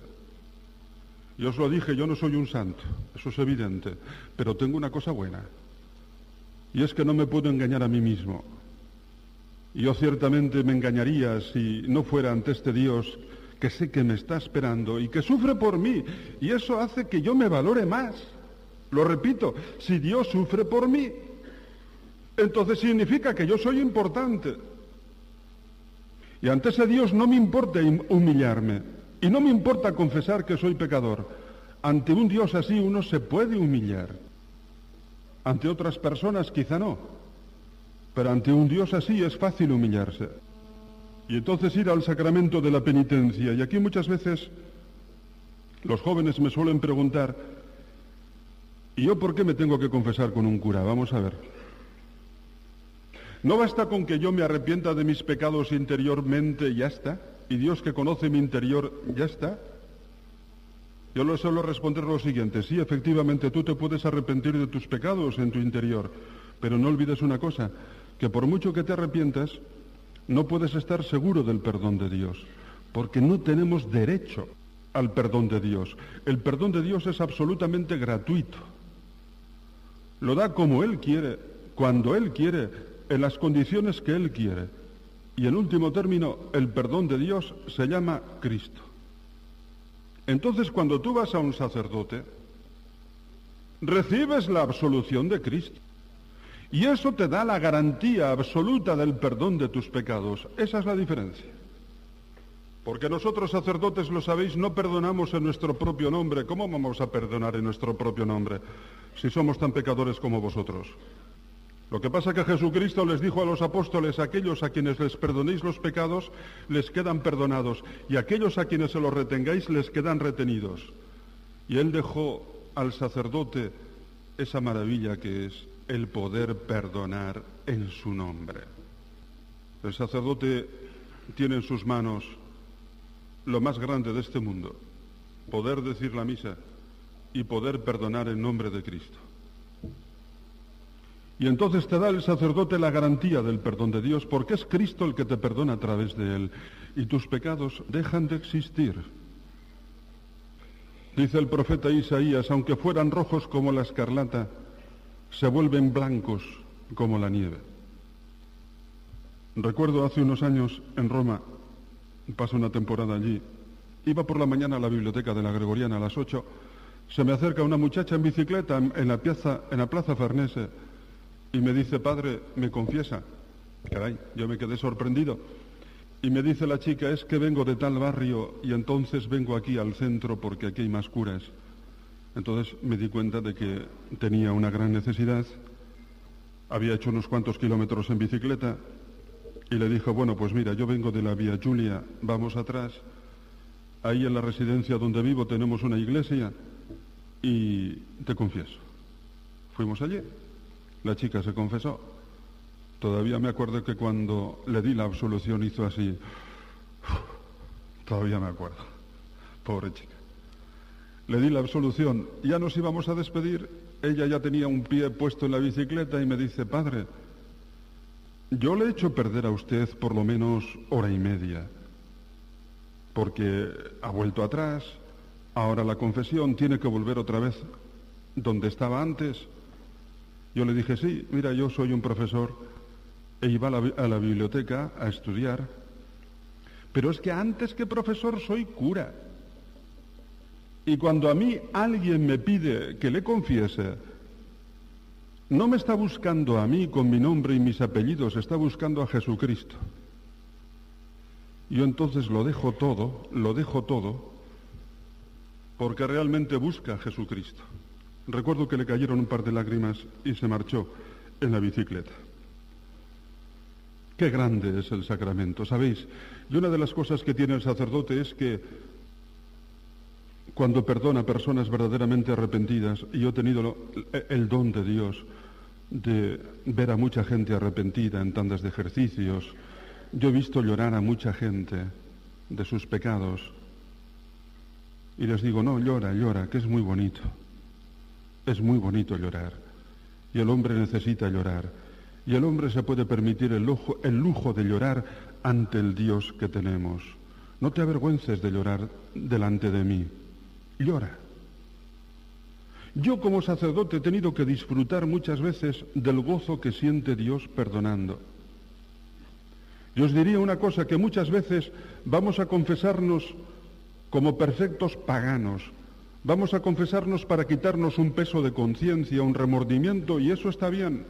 Yo os lo dije, yo no soy un santo, eso es evidente, pero tengo una cosa buena. Y es que no me puedo engañar a mí mismo. Yo ciertamente me engañaría si no fuera ante este Dios que sé que me está esperando y que sufre por mí. Y eso hace que yo me valore más. Lo repito, si Dios sufre por mí, entonces significa que yo soy importante. Y ante ese Dios no me importa humillarme, y no me importa confesar que soy pecador. Ante un Dios así uno se puede humillar. Ante otras personas quizá no, pero ante un Dios así es fácil humillarse. Y entonces ir al sacramento de la penitencia. Y aquí muchas veces los jóvenes me suelen preguntar, ¿y yo por qué me tengo que confesar con un cura? Vamos a ver. ¿No basta con que yo me arrepienta de mis pecados interiormente y ya está? ¿Y Dios, que conoce mi interior, ya está? Yo le suelo responder lo siguiente: sí, efectivamente, tú te puedes arrepentir de tus pecados en tu interior, pero no olvides una cosa, que por mucho que te arrepientas, no puedes estar seguro del perdón de Dios, porque no tenemos derecho al perdón de Dios. El perdón de Dios es absolutamente gratuito. Lo da como Él quiere, cuando Él quiere, en las condiciones que Él quiere. Y en último término, el perdón de Dios se llama Cristo. Entonces, cuando tú vas a un sacerdote, recibes la absolución de Cristo. Y eso te da la garantía absoluta del perdón de tus pecados. Esa es la diferencia. Porque nosotros, sacerdotes, lo sabéis, no perdonamos en nuestro propio nombre. ¿Cómo vamos a perdonar en nuestro propio nombre si somos tan pecadores como vosotros? Lo que pasa es que Jesucristo les dijo a los apóstoles: aquellos a quienes les perdonéis los pecados, les quedan perdonados, y aquellos a quienes se los retengáis, les quedan retenidos. Y Él dejó al sacerdote esa maravilla que es el poder perdonar en su nombre. El sacerdote tiene en sus manos lo más grande de este mundo: poder decir la misa y poder perdonar en nombre de Cristo. Y entonces te da el sacerdote la garantía del perdón de Dios, porque es Cristo el que te perdona a través de Él, y tus pecados dejan de existir. Dice el profeta Isaías: aunque fueran rojos como la escarlata, se vuelven blancos como la nieve. Recuerdo hace unos años en Roma, paso una temporada allí, iba por la mañana a la biblioteca de la Gregoriana a las 8, se me acerca una muchacha en bicicleta en la plaza Farnese, y me dice: padre, ¿me confiesa? Caray, yo me quedé sorprendido. Y me dice la chica: es que vengo de tal barrio y entonces vengo aquí al centro porque aquí hay más curas. Entonces me di cuenta de que tenía una gran necesidad, había hecho unos cuantos kilómetros en bicicleta, y le dijo: bueno, pues mira, yo vengo de la Vía Giulia, vamos atrás, ahí en la residencia donde vivo tenemos una iglesia y te confieso. Fuimos allí. La chica se confesó. Todavía me acuerdo que cuando le di la absolución hizo así. Todavía me acuerdo. Pobre chica. Le di la absolución. Ya nos íbamos a despedir. Ella ya tenía un pie puesto en la bicicleta y me dice: padre, yo le he hecho perder a usted por lo menos hora y media, porque ha vuelto atrás, ahora la confesión, tiene que volver otra vez donde estaba antes. Yo le dije: sí, mira, yo soy un profesor e iba a la biblioteca a estudiar, pero es que antes que profesor soy cura. Y cuando a mí alguien me pide que le confiese, no me está buscando a mí con mi nombre y mis apellidos, está buscando a Jesucristo. Yo entonces lo dejo todo, porque realmente busca a Jesucristo. Recuerdo que le cayeron un par de lágrimas y se marchó en la bicicleta. Qué grande es el sacramento, ¿sabéis? Y una de las cosas que tiene el sacerdote es que cuando perdona a personas verdaderamente arrepentidas, y yo he tenido el don de Dios de ver a mucha gente arrepentida en tandas de ejercicios, yo he visto llorar a mucha gente de sus pecados, y les digo: no, llora, que es muy bonito. Es muy bonito llorar, y el hombre necesita llorar, y el hombre se puede permitir el lujo de llorar ante el Dios que tenemos. No te avergüences de llorar delante de mí, llora. Yo como sacerdote he tenido que disfrutar muchas veces del gozo que siente Dios perdonando. Yo os diría una cosa, que muchas veces vamos a confesarnos como perfectos paganos. Vamos a confesarnos para quitarnos un peso de conciencia, un remordimiento, y eso está bien.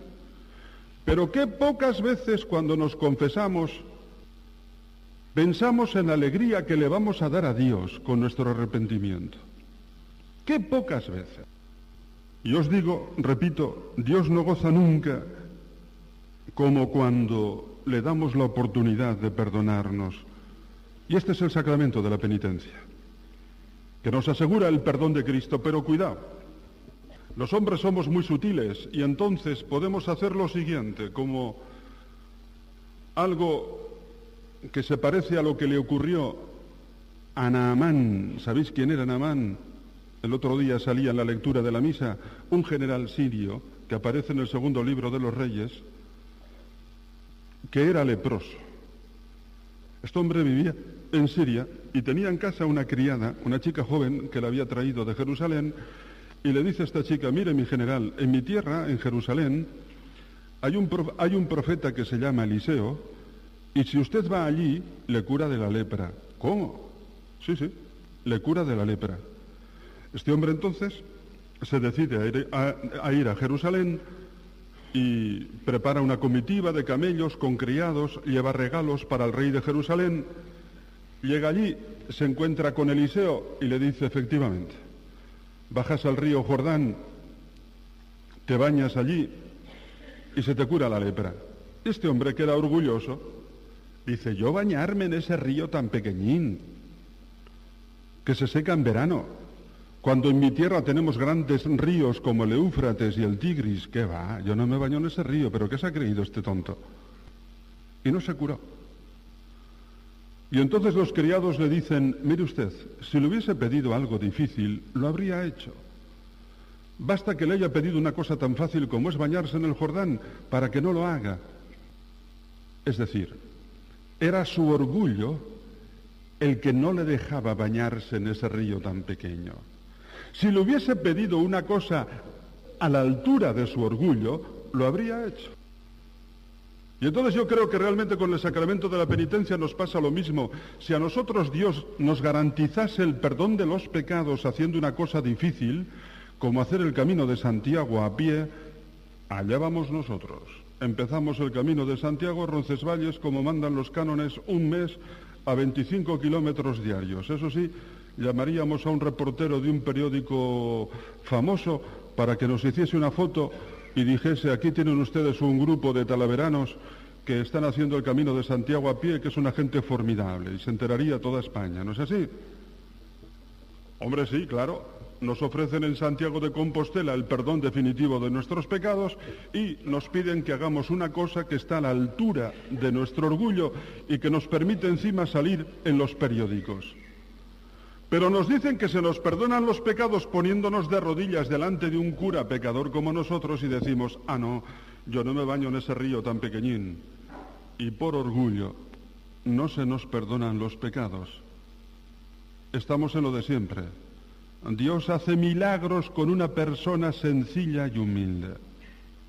Pero qué pocas veces cuando nos confesamos Pensamos en la alegría que le vamos a dar a Dios con nuestro arrepentimiento. ¡Qué pocas veces! Y os digo, repito, Dios no goza nunca como cuando le damos la oportunidad de perdonarnos. Y este es el sacramento de la penitencia, que nos asegura el perdón de Cristo. Pero cuidado, los hombres somos muy sutiles y entonces podemos hacer lo siguiente, como algo que se parece a lo que le ocurrió a Naamán. ¿Sabéis quién era Naamán? El otro día salía en la lectura de la misa un general sirio que aparece en el segundo libro de los Reyes, que era leproso. Este hombre vivía en Siria y tenía en casa una criada, una chica joven que la había traído de Jerusalén, y le dice a esta chica: mire, mi general, en mi tierra, en Jerusalén, hay un profeta que se llama Eliseo, y si usted va allí, le cura de la lepra. ¿Cómo? Sí, le cura de la lepra. Este hombre entonces se decide a ir a Jerusalén y prepara una comitiva de camellos con criados, lleva regalos para el rey de Jerusalén. Llega allí, se encuentra con Eliseo y le dice: efectivamente, bajas al río Jordán, te bañas allí y se te cura la lepra. Este hombre, que era orgulloso, dice: yo bañarme en ese río tan pequeñín, que se seca en verano, cuando en mi tierra tenemos grandes ríos como el Éufrates y el Tigris. ¿Qué va? Yo no me baño en ese río. ¿Pero qué se ha creído este tonto? Y no se curó. Y entonces los criados le dicen: mire usted, si le hubiese pedido algo difícil, lo habría hecho. Basta que le haya pedido una cosa tan fácil como es bañarse en el Jordán para que no lo haga. Es decir, era su orgullo el que no le dejaba bañarse en ese río tan pequeño. Si le hubiese pedido una cosa a la altura de su orgullo, lo habría hecho. Y entonces yo creo que realmente con el sacramento de la penitencia nos pasa lo mismo. Si a nosotros Dios nos garantizase el perdón de los pecados haciendo una cosa difícil, como hacer el camino de Santiago a pie, allá vamos nosotros. Empezamos el camino de Santiago a Roncesvalles, como mandan los cánones, un mes a 25 kilómetros diarios. Eso sí, llamaríamos a un reportero de un periódico famoso para que nos hiciese una foto y dijese: aquí tienen ustedes un grupo de talaveranos que están haciendo el camino de Santiago a pie, que es una gente formidable, y se enteraría toda España. ¿No es así? Hombre, sí, claro. Nos ofrecen en Santiago de Compostela el perdón definitivo de nuestros pecados y nos piden que hagamos una cosa que está a la altura de nuestro orgullo y que nos permite encima salir en los periódicos. Pero nos dicen que se nos perdonan los pecados poniéndonos de rodillas delante de un cura pecador como nosotros y decimos: ah, no, yo no me baño en ese río tan pequeñín. Y por orgullo no se nos perdonan los pecados. Estamos en lo de siempre. Dios hace milagros con una persona sencilla y humilde.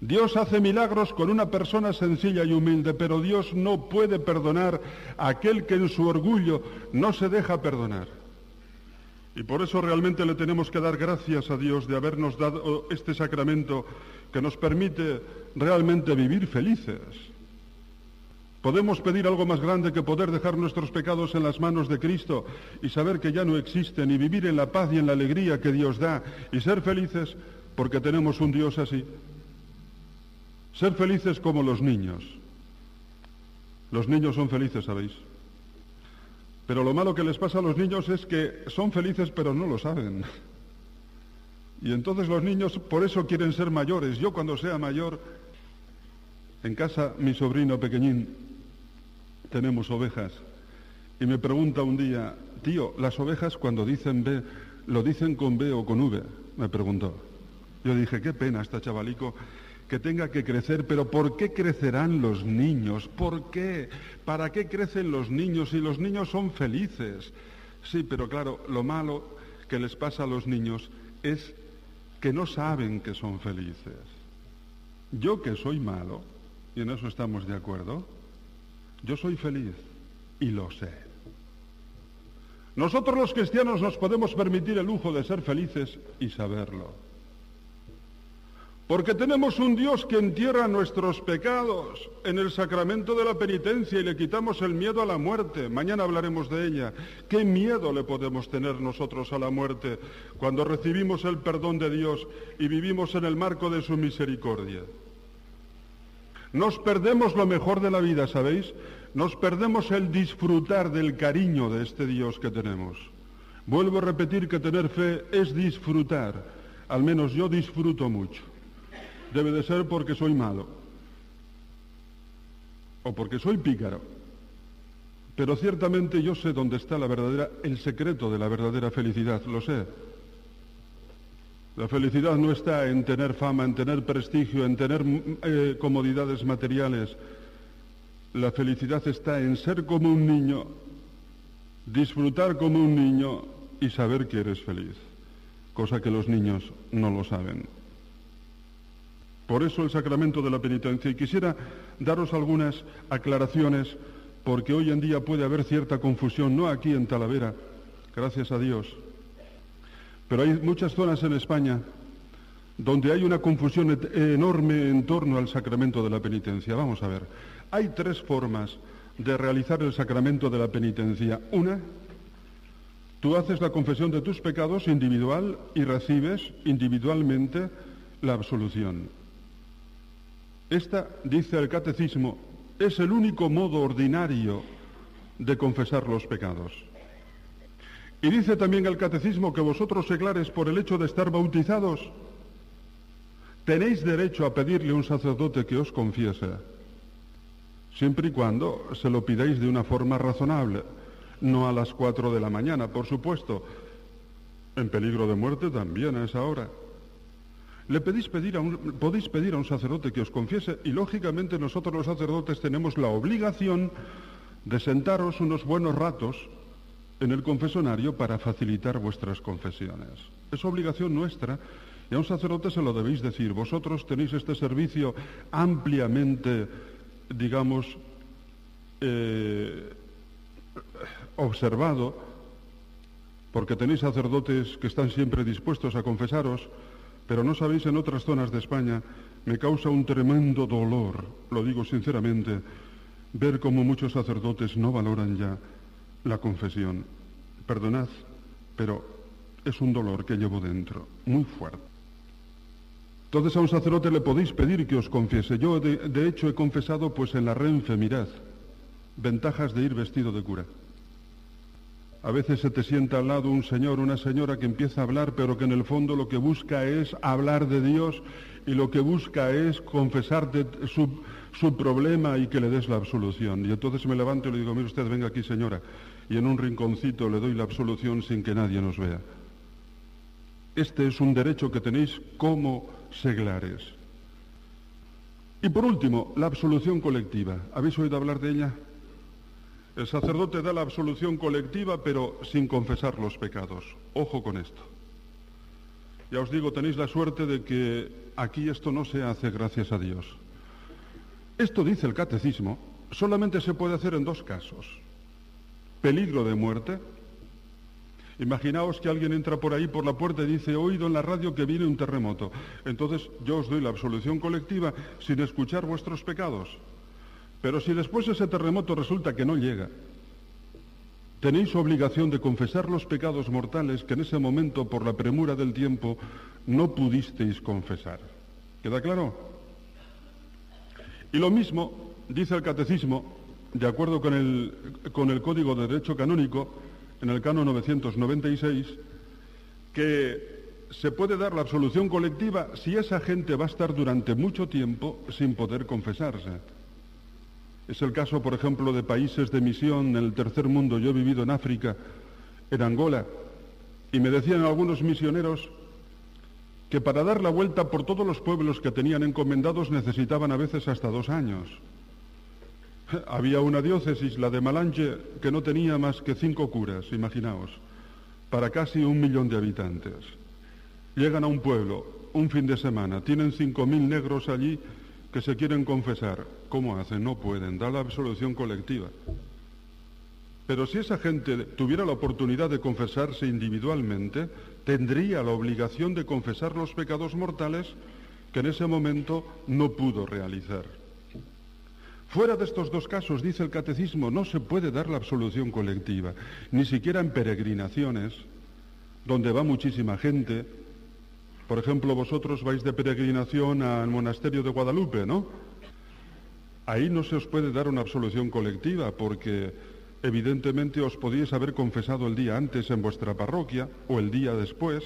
Dios hace milagros con una persona sencilla y humilde, pero Dios no puede perdonar a aquel que en su orgullo no se deja perdonar. Y por eso realmente le tenemos que dar gracias a Dios de habernos dado este sacramento que nos permite realmente vivir felices. ¿Podemos pedir algo más grande que poder dejar nuestros pecados en las manos de Cristo y saber que ya no existen y vivir en la paz y en la alegría que Dios da y ser felices porque tenemos un Dios así? Ser felices como los niños. Los niños son felices, ¿sabéis? Pero lo malo que les pasa a los niños es que son felices pero no lo saben. Y entonces los niños por eso quieren ser mayores. Yo cuando sea mayor, en casa mi sobrino pequeñín, tenemos ovejas, y me pregunta un día: tío, las ovejas cuando dicen B, ¿lo dicen con B o con V? Me preguntó. Yo dije: qué pena este chavalico que tenga que crecer, pero ¿por qué crecerán los niños? ¿Por qué? ¿Para qué crecen los niños si los niños son felices? Sí, pero claro, lo malo que les pasa a los niños es que no saben que son felices. Yo, que soy malo, y en eso estamos de acuerdo, yo soy feliz y lo sé. Nosotros los cristianos nos podemos permitir el lujo de ser felices y saberlo. Porque tenemos un Dios que entierra nuestros pecados en el sacramento de la penitencia y le quitamos el miedo a la muerte. Mañana hablaremos de ella. ¿Qué miedo le podemos tener nosotros a la muerte cuando recibimos el perdón de Dios y vivimos en el marco de su misericordia? Nos perdemos lo mejor de la vida, ¿sabéis? Nos perdemos el disfrutar del cariño de este Dios que tenemos. Vuelvo a repetir que tener fe es disfrutar. Al menos yo disfruto mucho. Debe de ser porque soy malo. O porque soy pícaro. Pero ciertamente yo sé dónde está el secreto de la verdadera felicidad, lo sé. La felicidad no está en tener fama, en tener prestigio, en tener comodidades materiales. La felicidad está en ser como un niño, disfrutar como un niño y saber que eres feliz, cosa que los niños no lo saben. Por eso el sacramento de la penitencia. Y quisiera daros algunas aclaraciones, porque hoy en día puede haber cierta confusión, no aquí en Talavera, gracias a Dios, pero hay muchas zonas en España donde hay una confusión enorme en torno al sacramento de la penitencia. Vamos a ver, hay 3 formas de realizar el sacramento de la penitencia. Una, tú haces la confesión de tus pecados individual y recibes individualmente la absolución. Esta, dice el Catecismo, es el único modo ordinario de confesar los pecados. Y dice también el Catecismo que vosotros, seglares, por el hecho de estar bautizados, tenéis derecho a pedirle a un sacerdote que os confiese, siempre y cuando se lo pidáis de una forma razonable, no a las 4 de la mañana, por supuesto, en peligro de muerte también a esa hora. Podéis pedir a un sacerdote que os confiese, y lógicamente nosotros los sacerdotes tenemos la obligación de sentaros unos buenos ratos en el confesionario para facilitar vuestras confesiones. Es obligación nuestra, y a un sacerdote se lo debéis decir. Vosotros tenéis este servicio ampliamente, digamos, observado, porque tenéis sacerdotes que están siempre dispuestos a confesaros, pero no sabéis, en otras zonas de España me causa un tremendo dolor, lo digo sinceramente, ver cómo muchos sacerdotes no valoran ya la confesión. Perdonad, pero es un dolor que llevo dentro, muy fuerte. Entonces a un sacerdote le podéis pedir que os confiese. Yo de hecho he confesado pues en la Renfe, mirad, ventajas de ir vestido de cura. A veces se te sienta al lado un señor, una señora que empieza a hablar, pero que en el fondo lo que busca es hablar de Dios y lo que busca es confesarte su problema y que le des la absolución. Y entonces me levanto y le digo, mire usted, venga aquí, señora, y en un rinconcito le doy la absolución sin que nadie nos vea. Este es un derecho que tenéis como seglares. Y por último, la absolución colectiva. ¿Habéis oído hablar de ella? El sacerdote da la absolución colectiva, pero sin confesar los pecados. Ojo con esto. Ya os digo, tenéis la suerte de que aquí esto no se hace, gracias a Dios. Esto dice el Catecismo, solamente se puede hacer en 2 casos. Peligro de muerte. Imaginaos que alguien entra por ahí por la puerta y dice, he oído en la radio que viene un terremoto. Entonces yo os doy la absolución colectiva sin escuchar vuestros pecados. Pero si después ese terremoto resulta que no llega, tenéis obligación de confesar los pecados mortales que en ese momento, por la premura del tiempo, no pudisteis confesar. ¿Queda claro? Y lo mismo dice el Catecismo, de acuerdo con el Código de Derecho Canónico, en el Canon 996, que se puede dar la absolución colectiva si esa gente va a estar durante mucho tiempo sin poder confesarse. Es el caso, por ejemplo, de países de misión en el tercer mundo. Yo he vivido en África, en Angola, y me decían algunos misioneros que para dar la vuelta por todos los pueblos que tenían encomendados necesitaban a veces hasta 2 años. Había una diócesis, la de Malanche, que no tenía más que 5 curas, imaginaos, para casi 1 millón de habitantes. Llegan a un pueblo, un fin de semana, tienen 5.000 negros allí que se quieren confesar. ¿Cómo hacen? No pueden, da la absolución colectiva. Pero si esa gente tuviera la oportunidad de confesarse individualmente, tendría la obligación de confesar los pecados mortales que en ese momento no pudo realizar. Fuera de estos dos casos, dice el catecismo, no se puede dar la absolución colectiva, ni siquiera en peregrinaciones, donde va muchísima gente. Por ejemplo, vosotros vais de peregrinación al monasterio de Guadalupe, ¿no? Ahí no se os puede dar una absolución colectiva, porque evidentemente os podíais haber confesado el día antes en vuestra parroquia, o el día después.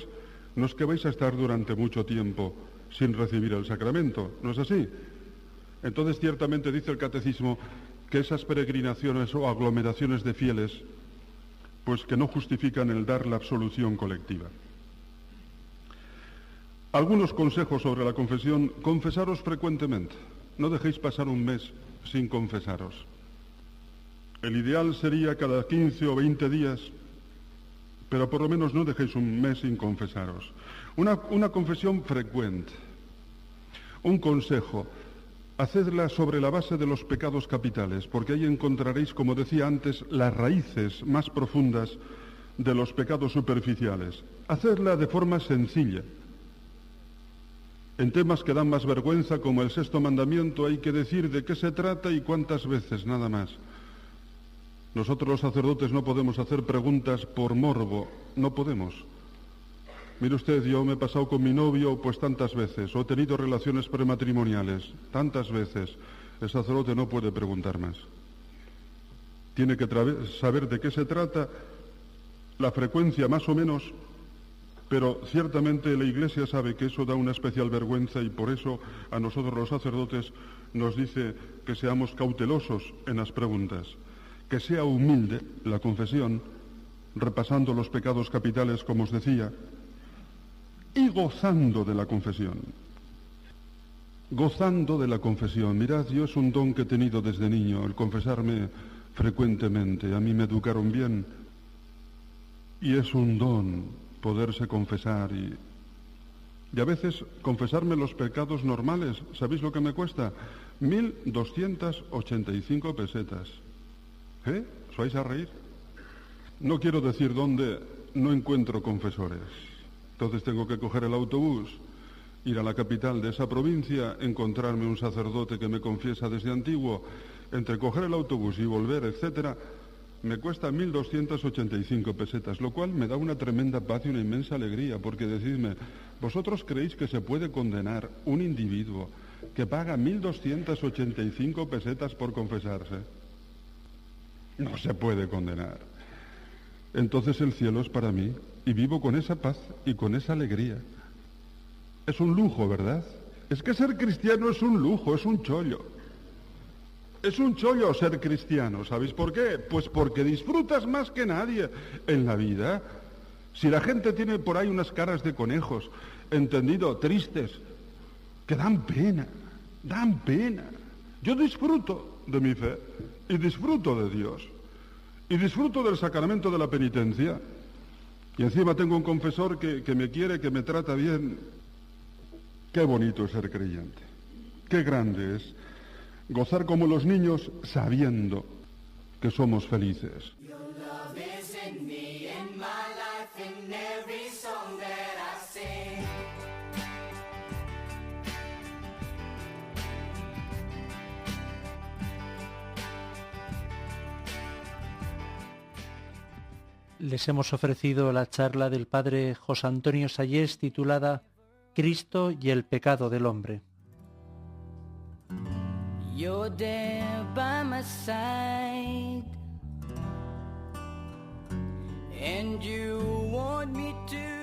No es que vais a estar durante mucho tiempo sin recibir el sacramento, ¿no es así? Entonces, ciertamente dice el catecismo que esas peregrinaciones o aglomeraciones de fieles, pues que no justifican el dar la absolución colectiva. Algunos consejos sobre la confesión: confesaros frecuentemente, no dejéis pasar un mes sin confesaros. El ideal sería cada 15 o 20 días, pero por lo menos no dejéis un mes sin confesaros. Una confesión frecuente. Un consejo: hacedla sobre la base de los pecados capitales, porque ahí encontraréis, como decía antes, las raíces más profundas de los pecados superficiales. Hacedla de forma sencilla. En temas que dan más vergüenza, como el sexto mandamiento, hay que decir de qué se trata y cuántas veces, nada más. Nosotros los sacerdotes no podemos hacer preguntas por morbo, no podemos. Mire usted, yo me he pasado con mi novio pues tantas veces, o he tenido relaciones prematrimoniales tantas veces. El sacerdote no puede preguntar más. Tiene que saber de qué se trata, la frecuencia más o menos, pero ciertamente la Iglesia sabe que eso da una especial vergüenza, y por eso a nosotros los sacerdotes nos dice que seamos cautelosos en las preguntas, que sea humilde la confesión, repasando los pecados capitales, como os decía, y gozando de la confesión. Gozando de la confesión. Mirad, yo es un don que he tenido desde niño, el confesarme frecuentemente. A mí me educaron bien y es un don poderse confesar. Y a veces confesarme los pecados normales, ¿sabéis lo que me cuesta? 1.285 pesetas. ¿Os vais a reír? No quiero decir dónde no encuentro confesores. Entonces tengo que coger el autobús, ir a la capital de esa provincia, encontrarme un sacerdote que me confiesa desde antiguo. Entre coger el autobús y volver, etcétera, me cuesta 1.285 pesetas, lo cual me da una tremenda paz y una inmensa alegría, porque decidme, ¿vosotros creéis que se puede condenar un individuo que paga 1.285 pesetas por confesarse? No se puede condenar. Entonces el cielo es para mí, y vivo con esa paz y con esa alegría. Es un lujo, ¿verdad? Es que ser cristiano es un lujo, es un chollo. Es un chollo ser cristiano, ¿sabéis por qué? Pues porque disfrutas más que nadie en la vida. Si la gente tiene por ahí unas caras de conejos, entendido, tristes, que dan pena, dan pena. Yo disfruto de mi fe y disfruto de Dios y disfruto del sacramento de la penitencia. Y encima tengo un confesor que me quiere, que me trata bien. Qué bonito es ser creyente. Qué grande es gozar como los niños sabiendo que somos felices.
Les hemos ofrecido la charla del padre José Antonio Sayés titulada Cristo y el pecado del hombre.
You're there by my side, and you want me to